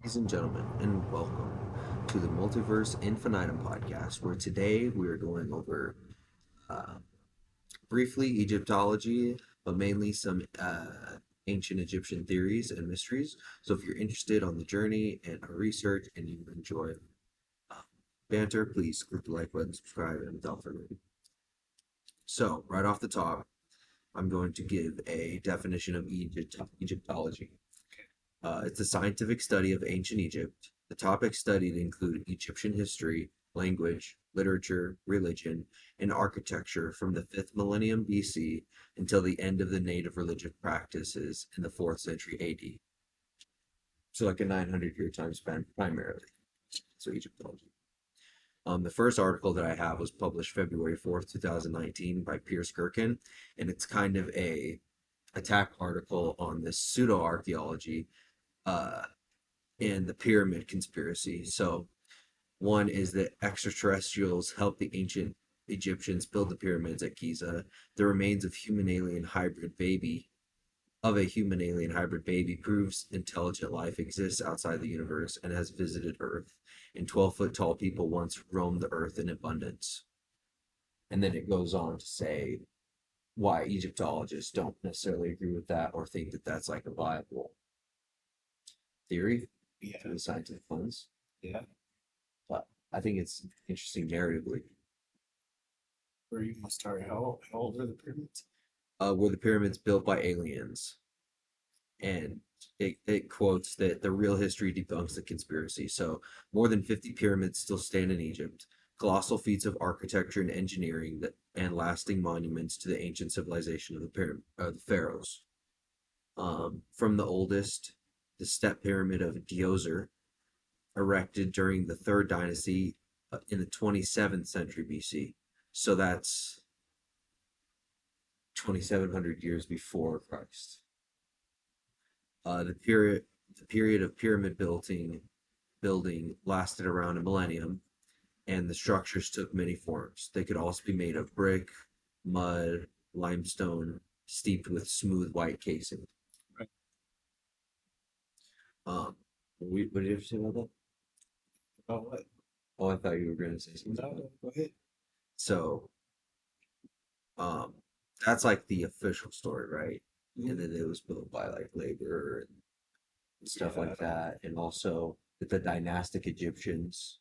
Ladies and gentlemen, and welcome to the Multiverse Infinitum podcast, where today we are going over uh, briefly Egyptology, but mainly some ancient Egyptian theories and mysteries. So, if you're interested on the journey and our research and you enjoy uh, banter, please click the like button, subscribe, and without further ado. So, right off the top, I'm going to give a definition of Egyptology. It's a scientific study of ancient Egypt. The topics studied include Egyptian history, language, literature, religion, and architecture from the 5th millennium BC until the end of the native religious practices in the 4th century AD. So, like a 900-year time span, primarily. So, Egyptology. The first article that I have was published February 4th, 2019 by Piers Gerken, and it's kind of a attack article on this pseudo archaeology uh, and the pyramid conspiracy. So, one is that extraterrestrials helped the ancient Egyptians build the pyramids at Giza. The remains of a human alien hybrid baby proves intelligent life exists outside the universe and has visited Earth. And 12-foot tall people once roamed the Earth in abundance. And then it goes on to say why Egyptologists don't necessarily agree with that or think that that's like a viable theory Yeah, for the scientific funds. yeah. But I think it's interesting narratively. Where you must start. How old are the pyramids? Were the pyramids built by aliens? And it quotes that the real history debunks the conspiracy. So, more than 50 pyramids still stand in Egypt, colossal feats of architecture and engineering and lasting monuments to the ancient civilization of the pharaohs. From the oldest, the step pyramid of Djoser, erected during the third dynasty in the 27th century BC. So that's 2,700 years before Christ. The period of pyramid building lasted around a millennium, and the structures took many forms. They could also be made of brick, mud, limestone, steeped with smooth white casing. Right. What did you have to say about that? Oh, what? Oh, I thought you were going to say something. No, no, go ahead. So, um, that's like the official story, right? And Mhm. then it was built by like labor and stuff Yeah, like that, and also that the dynastic Egyptians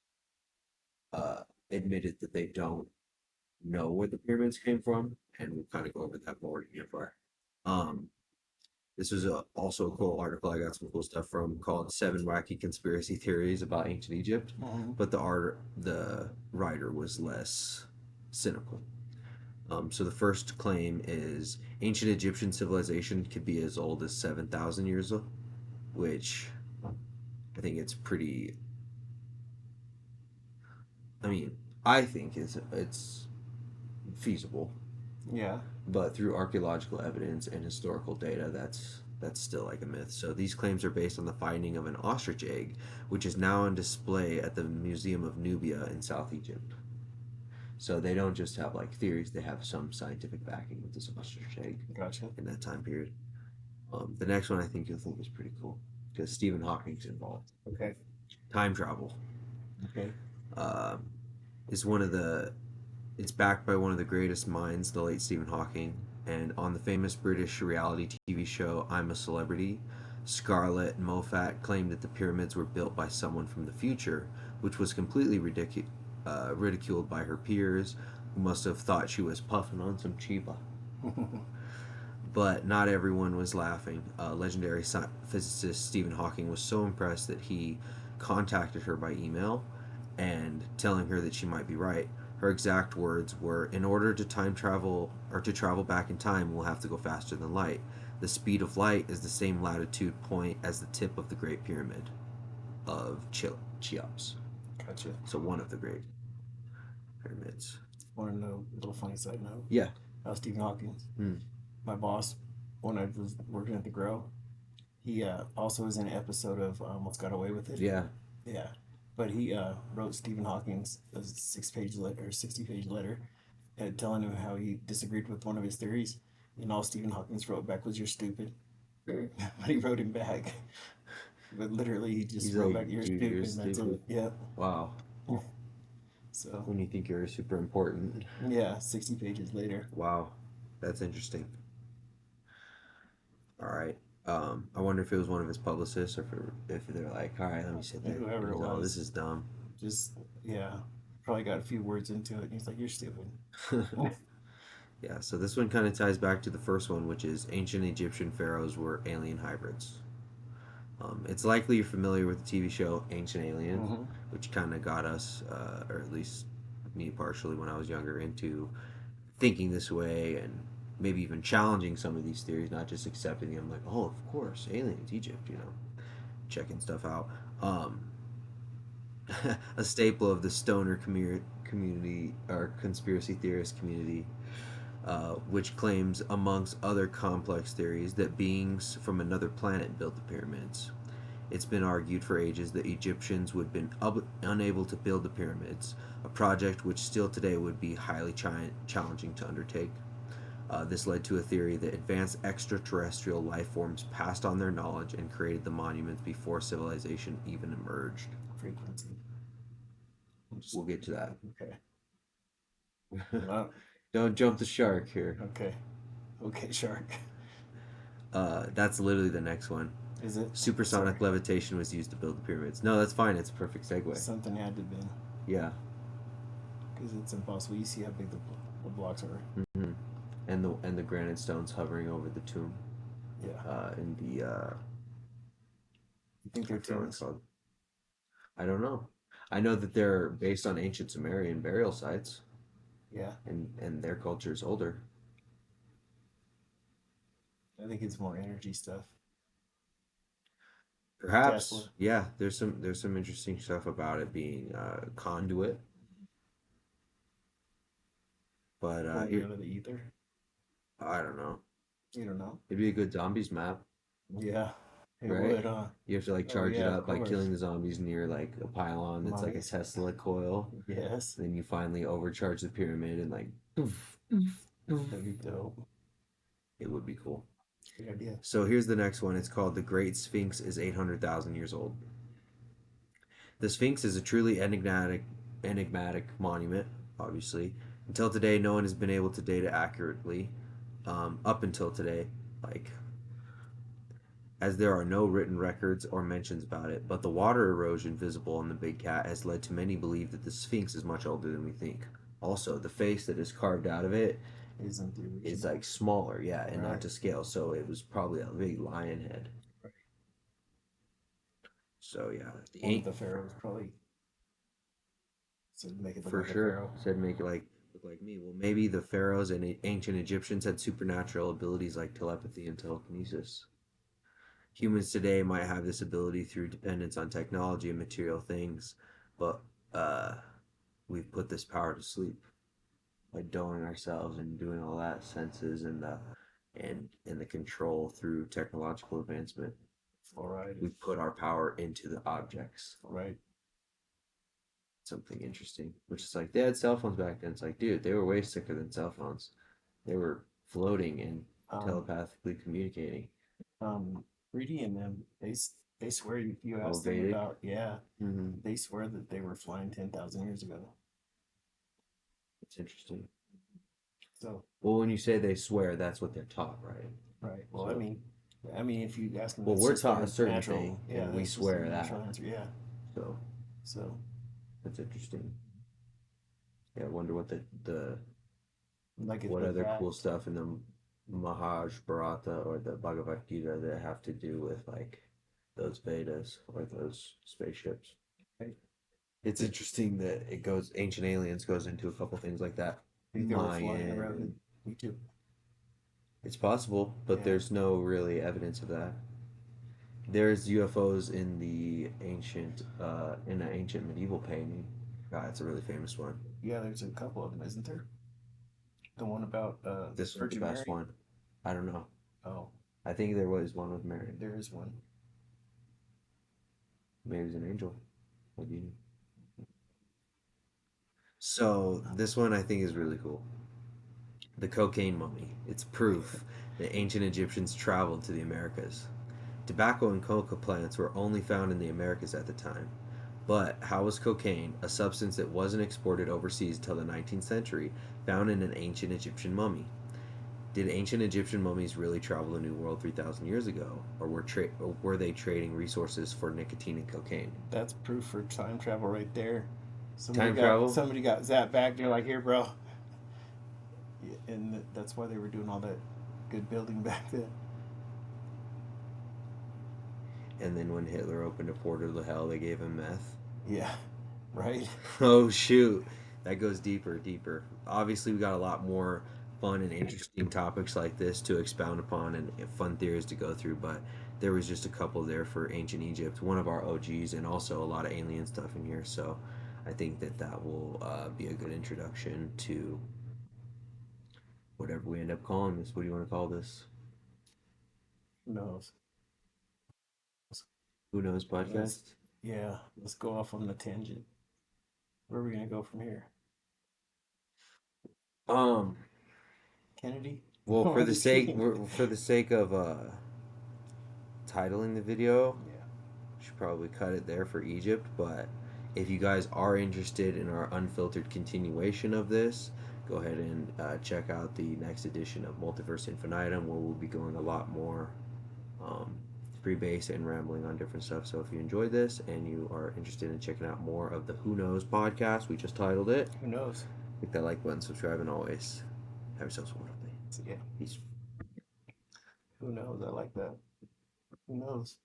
uh, admitted that they don't know where the pyramids came from, and we'll kind of go over that more in the far. Um, this was also a cool article I got some cool stuff from called Seven Wacky Conspiracy Theories About Ancient Egypt, Mhm. but the writer was less cynical. So the first claim is ancient Egyptian civilization could be as old as 7,000 years old, which I think it's pretty. I mean, I think it's feasible, Yeah. but through archaeological evidence and historical data, that's still like a myth. So these claims are based on the finding of an ostrich egg, which is now on display at the Museum of Nubia in South Egypt. So they don't just have like theories; they have some scientific backing with this ostrich egg Gotcha. in that time period. The next one I think you'll think is pretty cool because Stephen Hawking's involved. Okay. Time travel Okay. uh, is one of the It's backed by one of the greatest minds, the late Stephen Hawking, and on the famous British reality TV show I'm a Celebrity, Scarlett Moffat claimed that the pyramids were built by someone from the future, which was completely ridiculed by her peers, who must have thought she was puffing on some chiba. But not everyone was laughing. Legendary physicist Stephen Hawking was so impressed that he contacted her by email and telling her that she might be right. Her exact words were, "In order to time travel or to travel back in time, we'll have to go faster than light. The speed of light is the same latitude point as the tip of the Great Pyramid of Cheops." Gotcha. So one of the Great Pyramids. Want to know a little funny side note Yeah. about Stephen Hawking? Hmm. My boss, when I was working at the Grow, he also was in an episode of What's Got Away with It. Yeah. Yeah. But he wrote Stephen Hawking's a 6-page letter or 60-page letter telling him how he disagreed with one of his theories. And all Stephen Hawking's wrote back was, "You're stupid." But he wrote him back. But literally, he just He's wrote back, like, "You're dude, you're stupid," and that's stupid. it. Yep. Wow. So, When you think you're super important. yeah, 60 pages later. Wow. That's interesting. All right. I wonder if it was one of his publicists or if they're like, all right, let me sit there. Whoever it You know, this was, is dumb. just, yeah, probably got a few words into it, and he's like, "You're stupid." Yeah, so this one kind of ties back to the first one, which is ancient Egyptian pharaohs were alien hybrids. It's likely you're familiar with the TV show Ancient Aliens, Hmm. which kind of got us, or at least me partially when I was younger, into thinking this way and maybe even challenging some of these theories, not just accepting them like, oh, of course, aliens, Egypt, checking stuff out. Um, a staple of the stoner community or conspiracy theorist community, which claims, amongst other complex theories, that beings from another planet built the pyramids. It's been argued for ages that Egyptians would have been unable to build the pyramids, a project which still today would be highly challenging to undertake. This led to a theory that advanced extraterrestrial life forms passed on their knowledge and created the monuments before civilization even emerged. Frequency. Just, We'll get to that. okay. Well, Don't jump the shark here. okay. Okay, shark. That's literally the next one. Is it? Sorry. Supersonic levitation was used to build the pyramids. No, that's fine. It's a perfect segue. Something had to have been. Yeah. Because it's impossible. You see how big the blocks are. Hmm. And the granite stones hovering over the tomb. Yeah. In the You think I they're forgot what it's tombs? called. I don't know. I know that they're based on ancient Sumerian burial sites, Yeah. and their culture is older. I think it's more energy stuff. Perhaps, Tesla. yeah. There's some interesting stuff about it being conduit, but Going out of the ether. I don't know. You don't know. It'd be a good zombies map, Yeah. It right? would, huh? You have to like Oh, charge it yeah, of up by course. killing the zombies near like a pylon that's like a Mummies. Tesla coil. Yes. Then you finally overcharge the pyramid and like, oof, oof, oof. That'd be dope. It would be cool. Good idea. So here's the next one. It's called The Great Sphinx is 800,000 years old. The Sphinx is a truly enigmatic monument, obviously. Until today, no one has been able to date it accurately. Up until today, like, as there are no written records or mentions about it, but the water erosion visible on the Big Cat has led to many believe that the Sphinx is much older than we think. Also, the face that is carved out of it Isn't the is original. like smaller, yeah, and not Right. to scale, so it was probably a big lion head. Right. So yeah, the One of ain't the pharaohs probably said make it look for like a sure pharaoh. said make it like look like me. Well, maybe the pharaohs and ancient Egyptians had supernatural abilities like telepathy and telekinesis. Humans today might have this ability through dependence on technology and material things, but uh, we've put this power to sleep by dulling ourselves and doing all that senses and the control through technological advancement. Fluoride. We put our power into the objects. Right. Something interesting, which is like they had cell phones back then. It's like, dude, they were way sicker than cell phones. They were floating and Um, telepathically communicating. Rudy and them, they swear if you Oh, ask them Vedic. about, yeah, Mm-hmm. they swear that they were flying 10,000 years ago. It's interesting. So, Well, when you say they swear, that's what they're taught, right? right. Well, So, I mean, if you ask them, well, that's we're just taught a their certain natural, thing, yeah, and we that's just their swear natural that. answer. Yeah. So So, that's interesting. Yeah, I wonder what like what with other that, cool stuff in the Bharata or the Bhagavad Gita that have to do with like those Vedas or those spaceships. right? It's interesting that it goes ancient aliens goes into a couple things like that. I think they were flying Mayan around and Egypt. it's possible, but Yeah. there's no really evidence of that. There's UFOs in the ancient in an ancient medieval painting. God, it's a really famous one. Yeah, there's a couple of them, isn't there? The one about This one's the Virgin best Mary. one. I don't know. Oh, I think there was one with Mary. there is one. Maybe it was an angel. What do you know? So this one I think is really cool. The cocaine mummy. It's proof that ancient Egyptians traveled to the Americas. Tobacco and coca plants were only found in the Americas at the time. But how was cocaine, a substance that wasn't exported overseas until the 19th century, found in an ancient Egyptian mummy? Did ancient Egyptian mummies really travel the New World 3,000 years ago? Or were they trading resources for nicotine and cocaine? That's proof for time travel right there. Time travel? Somebody got zapped back. They're like, here, bro. Yeah, and that's why they were doing all that good building back then. And then when Hitler opened a portal to hell, they gave him meth? Yeah, right. Oh shoot, that goes deeper, deeper. Obviously, we got a lot more fun and interesting topics like this to expound upon and fun theories to go through, but there was just a couple there for ancient Egypt, one of our OGs, and also a lot of alien stuff in here. So I think that that will be a good introduction to whatever we end up calling this. What do you want to call this? Who knows? Who knows Let's podcast? yeah, let's go off on the tangent. Where are we gonna go from here? Um, Kennedy? well, No, I'm just kidding. for the sake of titling the video, Yeah. should probably cut it there for Egypt, but if you guys are interested in our unfiltered continuation of this, go ahead and check out the next edition of Multiverse Infinitum, where we'll be going a lot more um, free base and rambling on different stuff. So if you enjoyed this and you are interested in checking out more of the Who Knows podcast, we just titled it. Who knows? Hit that like button, subscribe, and always have yourselves a wonderful day. So, yeah. Peace. Who knows? I like that. Who knows?